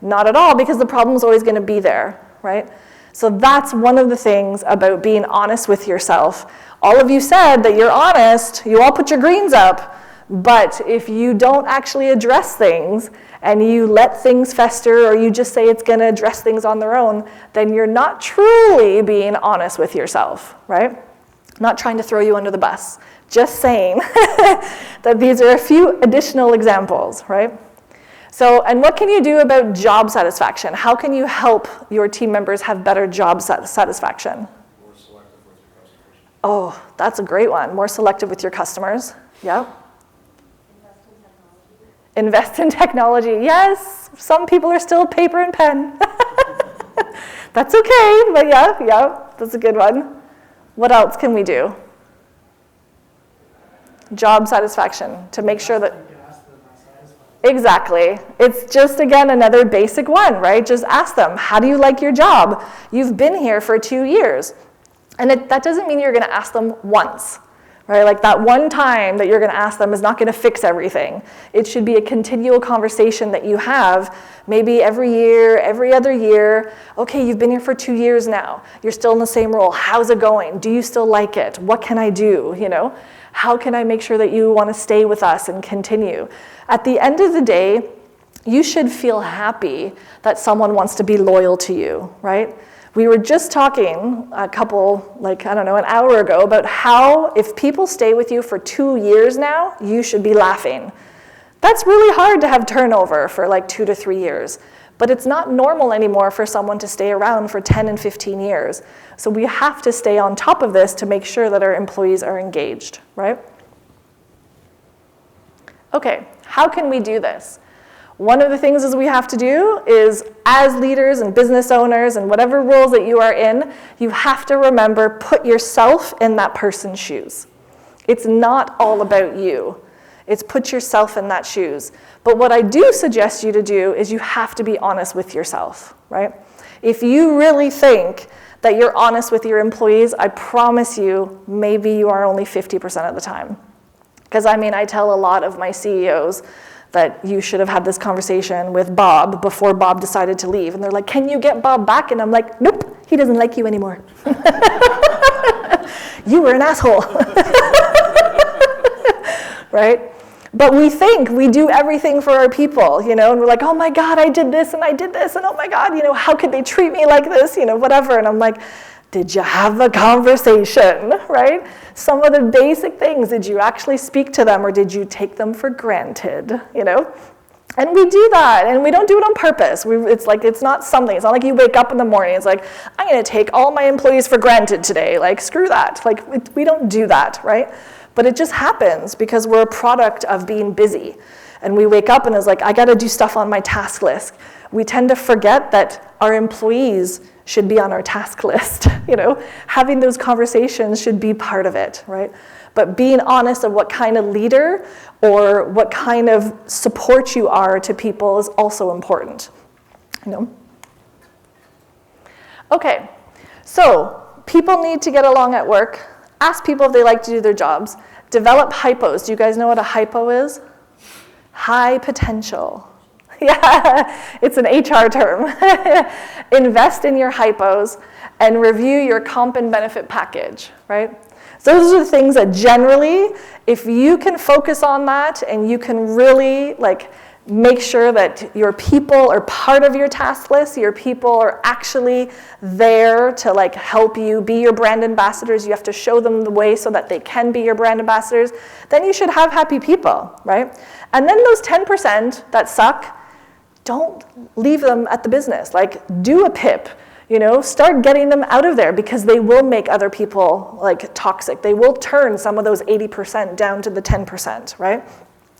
Not at all, because the problem's always gonna be there, right? So that's one of the things about being honest with yourself. All of you said that you're honest, you all put your greens up, but if you don't actually address things and you let things fester, or you just say it's gonna address things on their own, then you're not truly being honest with yourself, right? Not trying to throw you under the bus, just saying that these are a few additional examples, right? So, and what can you do about job satisfaction? How can you help your team members have better job satisfaction? More selective with your customers. Oh, that's a great one. More selective with your customers. Yep. Invest in technology. Yes, some people are still paper and pen. That's okay, but yeah, that's a good one. What else can we do? Job satisfaction, to make sure that... Exactly. It's just, again, another basic one, right? Just ask them, how do you like your job? You've been here for 2 years. And that doesn't mean you're going to ask them once, right? Like that one time that you're going to ask them is not going to fix everything. It should be a continual conversation that you have, maybe every year, every other year. Okay, you've been here for 2 years now. You're still in the same role. How's it going? Do you still like it? What can I do? How can I make sure that you want to stay with us and continue? At the end of the day, you should feel happy that someone wants to be loyal to you, right? We were just talking an hour ago about how if people stay with you for 2 years now, you should be laughing. That's really hard to have turnover for 2 to 3 years. But it's not normal anymore for someone to stay around for 10 and 15 years. So we have to stay on top of this to make sure that our employees are engaged, right? Okay, how can we do this? One of the things is we have to do is, as leaders and business owners and whatever roles that you are in, you have to remember, put yourself in that person's shoes. It's not all about you. It's put yourself in that shoes. But what I do suggest you to do is you have to be honest with yourself, right? If you really think that you're honest with your employees, I promise you, maybe you are only 50% of the time. Because I tell a lot of my CEOs that you should have had this conversation with Bob before Bob decided to leave. And they're like, can you get Bob back? And I'm like, nope, he doesn't like you anymore. You were an asshole. Right? But we think we do everything for our people, and we're like, oh my God, I did this, and oh my God, how could they treat me like this, whatever. And I'm like, did you have a conversation, right? Some of the basic things, did you actually speak to them, or did you take them for granted, And we do that, and we don't do it on purpose. It's not something, it's not like you wake up in the morning, it's like, I'm gonna take all my employees for granted today, screw that. We don't do that, right? But it just happens because we're a product of being busy. And we wake up and it's like, I gotta do stuff on my task list. We tend to forget that our employees should be on our task list, Having those conversations should be part of it, right? But being honest of what kind of leader or what kind of support you are to people is also important, Okay, so people need to get along at work. Ask people if they like to do their jobs. Develop hypos. Do you guys know what a hypo is? High potential. Yeah, it's an HR term. Invest in your hypos and review your comp and benefit package, right? So those are the things that generally, if you can focus on that and you can really make sure that your people are part of your task list, your people are actually there to help you be your brand ambassadors, you have to show them the way so that they can be your brand ambassadors, then you should have happy people, right? And then those 10% that suck, don't leave them at the business. Do a PIP, Start getting them out of there, because they will make other people like toxic. They will turn some of those 80% down to the 10%, right?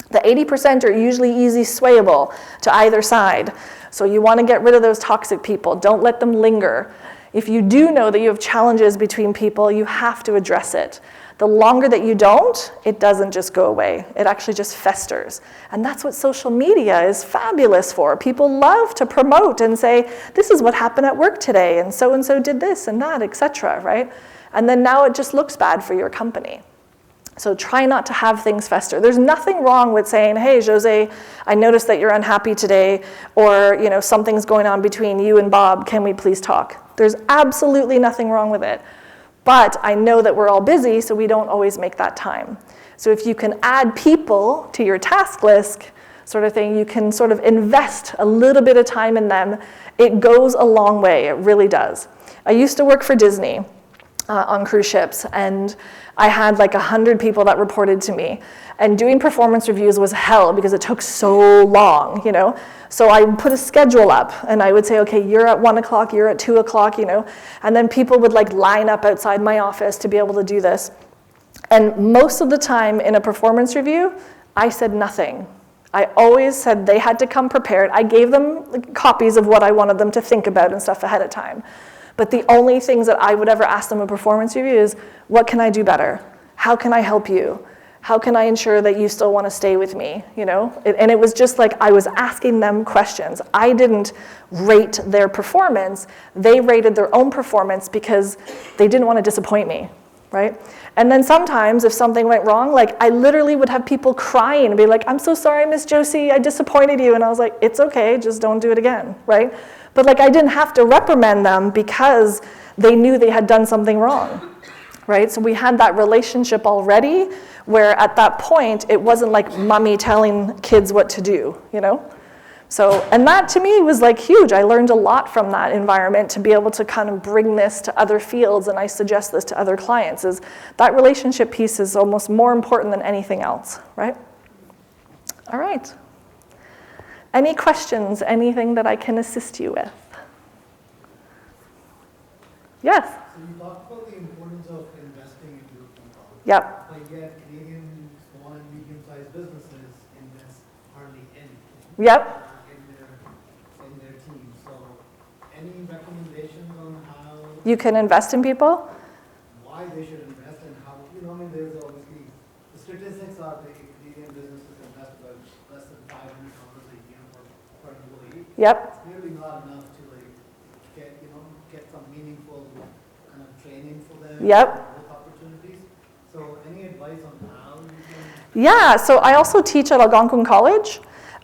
The 80% are usually easy swayable to either side. So you want to get rid of those toxic people. Don't let them linger. If you do know that you have challenges between people, you have to address it. The longer that you don't, it doesn't just go away. It actually just festers. And that's what social media is fabulous for. People love to promote and say, this is what happened at work today, and so did this and that, etc., right? And then now it just looks bad for your company. So try not to have things fester. There's nothing wrong with saying, hey, Jose, I noticed that you're unhappy today, or something's going on between you and Bob. Can we please talk? There's absolutely nothing wrong with it. But I know that we're all busy, so we don't always make that time. So if you can add people to your task list sort of thing, you can sort of invest a little bit of time in them. It goes a long way. It really does. I used to work for Disney on cruise ships, and I had like 100 people that reported to me. And doing performance reviews was hell because it took so long, So I would put a schedule up, and I would say, okay, you're at 1 o'clock, you're at 2 o'clock, And then people would like line up outside my office to be able to do this. And most of the time in a performance review, I said nothing. I always said they had to come prepared. I gave them copies of what I wanted them to think about and stuff ahead of time. But the only things that I would ever ask them in a performance review is, what can I do better? How can I help you? How can I ensure that you still want to stay with me? And it was just like I was asking them questions. I didn't rate their performance. They rated their own performance because they didn't want to disappoint me, right? And then sometimes if something went wrong, like I literally would have people crying and be like, I'm so sorry, Miss Josie, I disappointed you. And I was like, it's okay, just don't do it again, right? But like I didn't have to reprimand them because they knew they had done something wrong, right? So we had that relationship already where at that point, it wasn't like mommy telling kids what to do, So, and that to me was like huge. I learned a lot from that environment to be able to kind of bring this to other fields, and I suggest this to other clients, is that relationship piece is almost more important than anything else, right? All right. Any questions, anything that I can assist you with? Yes? So you talked about the importance of investing in your people. Yep. But yet Canadian small and medium-sized businesses invest hardly anything. Yep. In their team. So any recommendations on how You can invest in people? why they should invest and how, there's obviously, the statistics are the Canadian businesses invest about less than $500 a year per employee. Yep. It's clearly not enough to get some meaningful kind of training for them. Yep. Growth opportunities. So any advice on how you can? Yeah, so I also teach at Algonquin College.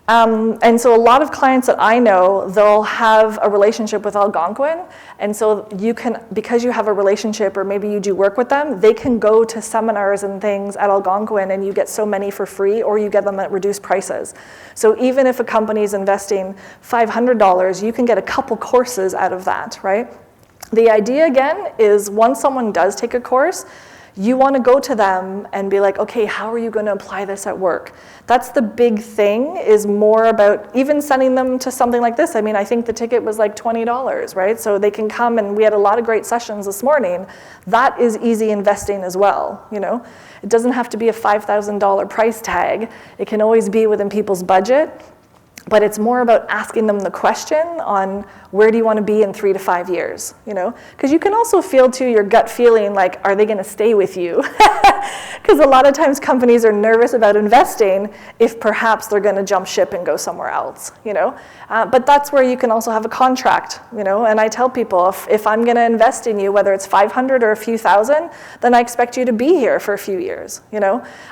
And so a lot of clients that I know, they'll have a relationship with Algonquin. And so you can, because you have a relationship or maybe you do work with them, they can go to seminars and things at Algonquin and you get so many for free or you get them at reduced prices. So even if a company is investing $500, you can get a couple courses out of that, right? The idea again is once someone does take a course, you want to go to them and be like, okay, how are you going to apply this at work? That's the big thing, is more about even sending them to something like this. I mean, I think the ticket was like $20, right? So they can come, and we had a lot of great sessions this morning. That is easy investing as well, It doesn't have to be a $5,000 price tag. It can always be within people's budget. But it's more about asking them the question on where do you want to be in 3 to 5 years, Because you can also feel too your gut feeling like, are they going to stay with you? Because a lot of times companies are nervous about investing if perhaps they're going to jump ship and go somewhere else, But that's where you can also have a contract, And I tell people, if I'm going to invest in you, whether it's 500 or a few thousand, then I expect you to be here for a few years,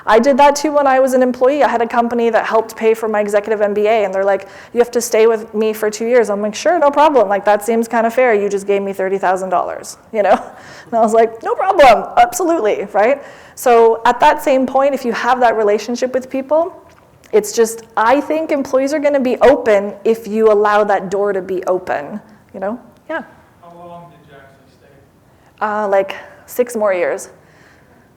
I did that too when I was an employee. I had a company that helped pay for my executive MBA, and they're like, you have to stay with me for 2 years. I'm like, sure, no problem. Like, that seems kind of fair. You just gave me $30,000, And I was like, no problem, absolutely, right? So at that same point, if you have that relationship with people, it's just, I think employees are going to be open if you allow that door to be open, Yeah. How long did you actually stay? Like 6 more years.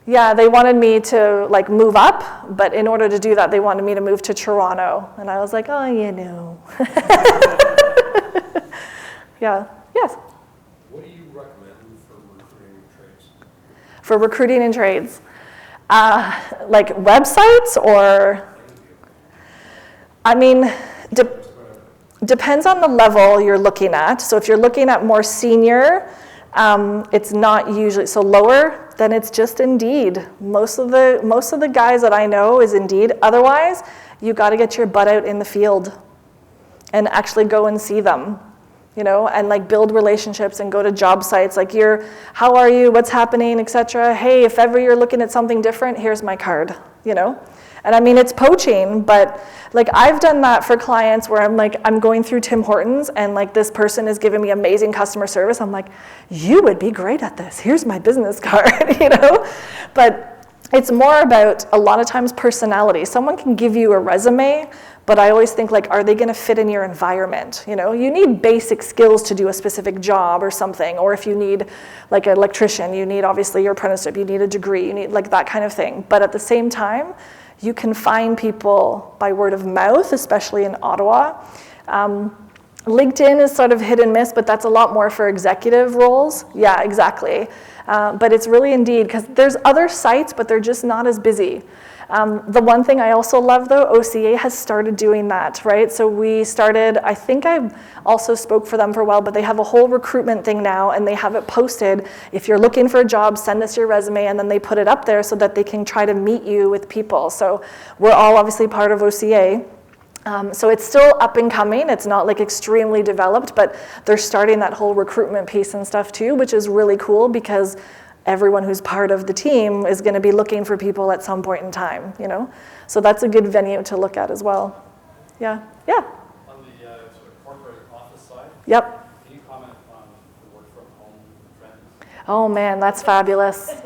Yeah, they wanted me to like move up, but in order to do that, they wanted me to move to Toronto. And I was like, oh, So Yeah, yes. recommend for recruiting trades? For recruiting and trades? Like websites or, I mean, depends on the level you're looking at. So if you're looking at more senior, it's not usually, so lower, then it's just Indeed. Most of the guys that I know is Indeed. Otherwise, you got to get your butt out in the field and actually go and see them, you know, and like build relationships and go to job sites. Like how are you, what's happening, etc. Hey, if ever you're looking at something different, here's my card, you know. And I mean, it's poaching, but like I've done that for clients where I'm going through Tim Hortons and like this person is giving me amazing customer service. I'm like, you would be great at this. Here's my business card, you know? But it's more about a lot of times personality. Someone can give you a resume, but I always think like, are they gonna fit in your environment? You know, you need basic skills to do a specific job or something, or if you need like an electrician, you need obviously your apprenticeship, you need a degree, you need like that kind of thing. But at the same time, you can find people by word of mouth, especially in Ottawa. LinkedIn is sort of hit and miss, but that's a lot more for executive roles. Yeah, exactly. But it's really Indeed, because there's other sites, but they're just not as busy. The one thing I also love though, OCA has started doing that, right? So we started, I think I also spoke for them for a while, but they have a whole recruitment thing now and they have it posted. If you're looking for a job, send us your resume, and then they put it up there so that they can try to meet you with people. So we're all obviously part of OCA. So it's still up and coming. It's not like extremely developed, but they're starting that whole recruitment piece and stuff too, which is really cool because everyone who's part of the team is going to be looking for people at some point in time, you know? So that's a good venue to look at as well. Yeah, yeah. On the sort of corporate office side, Yep. can you comment on the work from home trends? Oh man, that's fabulous.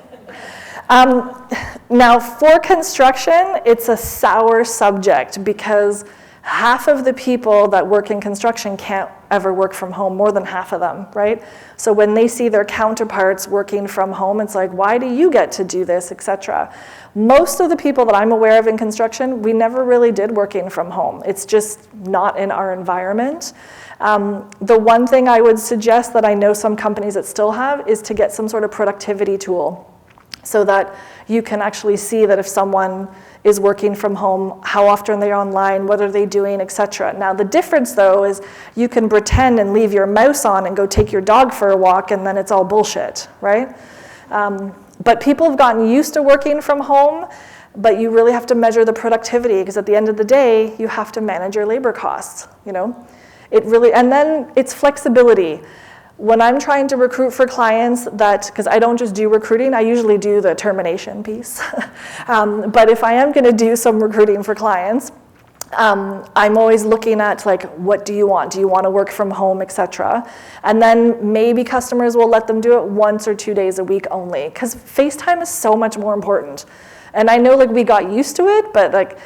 Now for construction, it's a sour subject because half of the people that work in construction can't ever work from home, more than half of them, right? So when they see their counterparts working from home, it's like, why do you get to do this, etc. Most of the people that I'm aware of in construction, we never really did working from home. It's just not in our environment. The one thing I would suggest that I know some companies that still have is to get some sort of productivity tool so that you can actually see that if someone is working from home, how often they're online, what are they doing, etc. Now the difference though is you can pretend and leave your mouse on and go take your dog for a walk and then it's all bullshit, right? But people have gotten used to working from home, but you really have to measure the productivity because at the end of the day, you have to manage your labor costs, you know? It really, and then it's flexibility. When I'm trying to recruit for clients because I don't just do recruiting, I usually do the termination piece. But if I am gonna do some recruiting for clients, I'm always looking at like, what do you want? Do you want to work from home, etc. And then maybe customers will let them do it 1 or 2 days a week only, because FaceTime is so much more important. And I know like we got used to it, but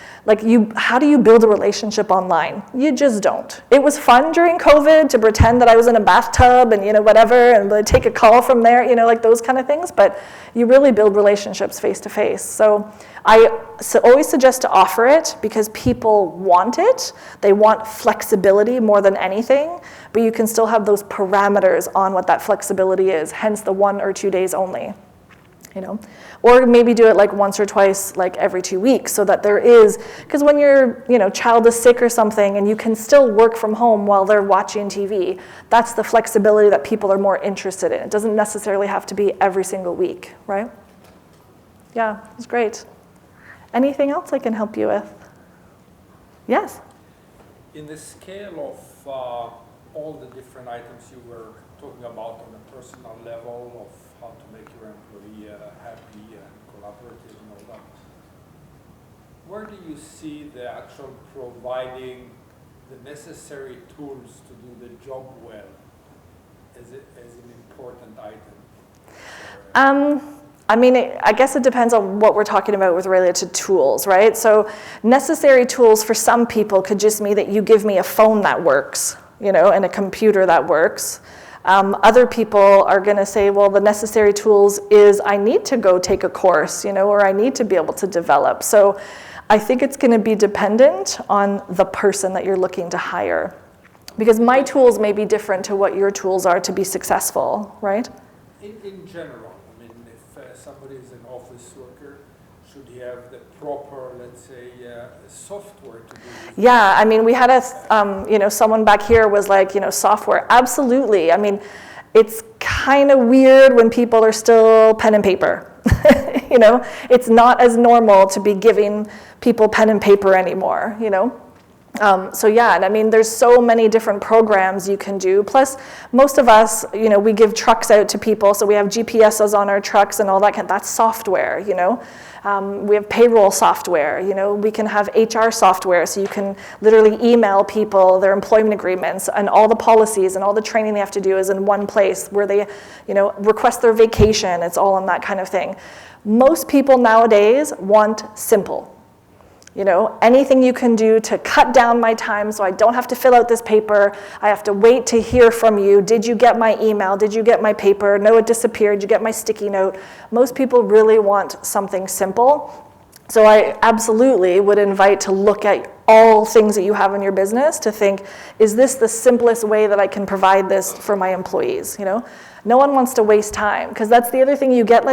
how do you build a relationship online? You just don't. It was fun during COVID to pretend that I was in a bathtub and, you know, whatever, and take a call from there, you know, like those kind of things, but you really build relationships face to face. So I always suggest to offer it because people want it. They want flexibility more than anything, but you can still have those parameters on what that flexibility is, hence the 1 or 2 days only. You know, or maybe do it like once or twice, like every 2 weeks, so that there is, because when your child is sick or something and you can still work from home while they're watching TV, that's the flexibility that people are more interested in. It doesn't necessarily have to be every single week, right? Yeah, it's great. Anything else I can help you with? Yes? In the scale of all the different items you were talking about on a personal level of how to make your employee happy and collaborative and all that, where do you see the actual providing the necessary tools to do the job well as an important item? I mean, I guess it depends on what we're talking about with related to tools, right? So necessary tools for some people could just mean that you give me a phone that works, and a computer that works. Other people are going to say, well, the necessary tools is I need to go take a course, or I need to be able to develop. So I think it's going to be dependent on the person that you're looking to hire. Because my tools may be different to what your tools are to be successful, right? In general, I mean, if somebody is an office worker, should he have the proper, let's say, software to do this? Yeah, I mean, we had someone back here was like, software, absolutely. I mean, it's kind of weird when people are still pen and paper. It's not as normal to be giving people pen and paper anymore, So yeah, and I mean, there's so many different programs you can do. Plus, most of us, we give trucks out to people, so we have GPSs on our trucks and all that that's software, We have payroll software, we can have HR software, so you can literally email people their employment agreements and all the policies and all the training they have to do is in one place where they, request their vacation, it's all in that kind of thing. Most people nowadays want simple. Anything you can do to cut down my time so I don't have to fill out this paper. I have to wait to hear from you. Did you get my email? Did you get my paper? No, it disappeared. Did you get my sticky note? Most people really want something simple. So I absolutely would invite to look at all things that you have in your business to think, is this the simplest way that I can provide this for my employees? No one wants to waste time, because that's the other thing, you get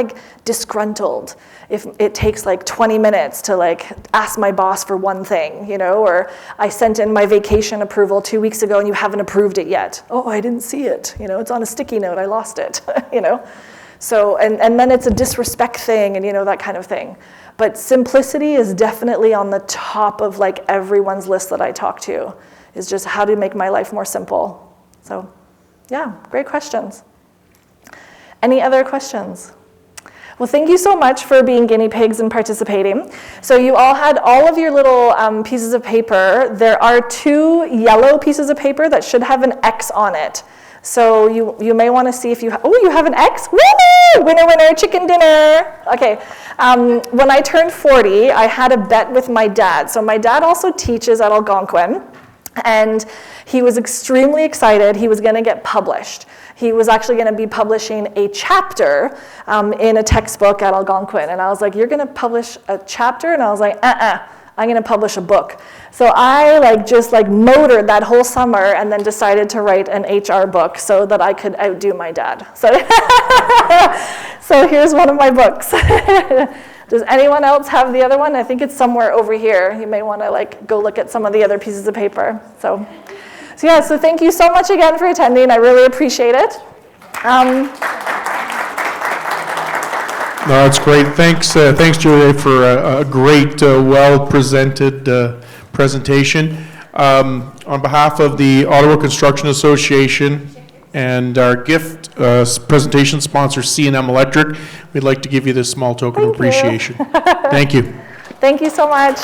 disgruntled if it takes 20 minutes to ask my boss for one thing, or I sent in my vacation approval 2 weeks ago and you haven't approved it yet. Oh, I didn't see it. It's on a sticky note, I lost it, So, and then it's a disrespect thing and that kind of thing. But simplicity is definitely on the top of everyone's list that I talk to, is just how to make my life more simple. So yeah, great questions. Any other questions? Well, thank you so much for being guinea pigs and participating. So you all had all of your little pieces of paper. There are 2 yellow pieces of paper that should have an X on it. So you may want to see if you you have an X? Woo! Winner, winner, chicken dinner. Okay. When I turned 40, I had a bet with my dad. So my dad also teaches at Algonquin, and he was extremely excited. He was going to get published. He was actually going to be publishing a chapter in a textbook at Algonquin. And I was like, you're going to publish a chapter? And I was like, I'm going to publish a book. So I just motored that whole summer and then decided to write an HR book so that I could outdo my dad. So, so here's one of my books. Does anyone else have the other one? I think it's somewhere over here. You may want to go look at some of the other pieces of paper. So yeah, so thank you so much again for attending. I really appreciate it. No, that's great. Thanks, Julia, for a great, well-presented presentation. On behalf of the Ottawa Construction Association and our gift presentation sponsor, C&M Electric, we'd like to give you this small token of appreciation. Thank you. Thank you so much.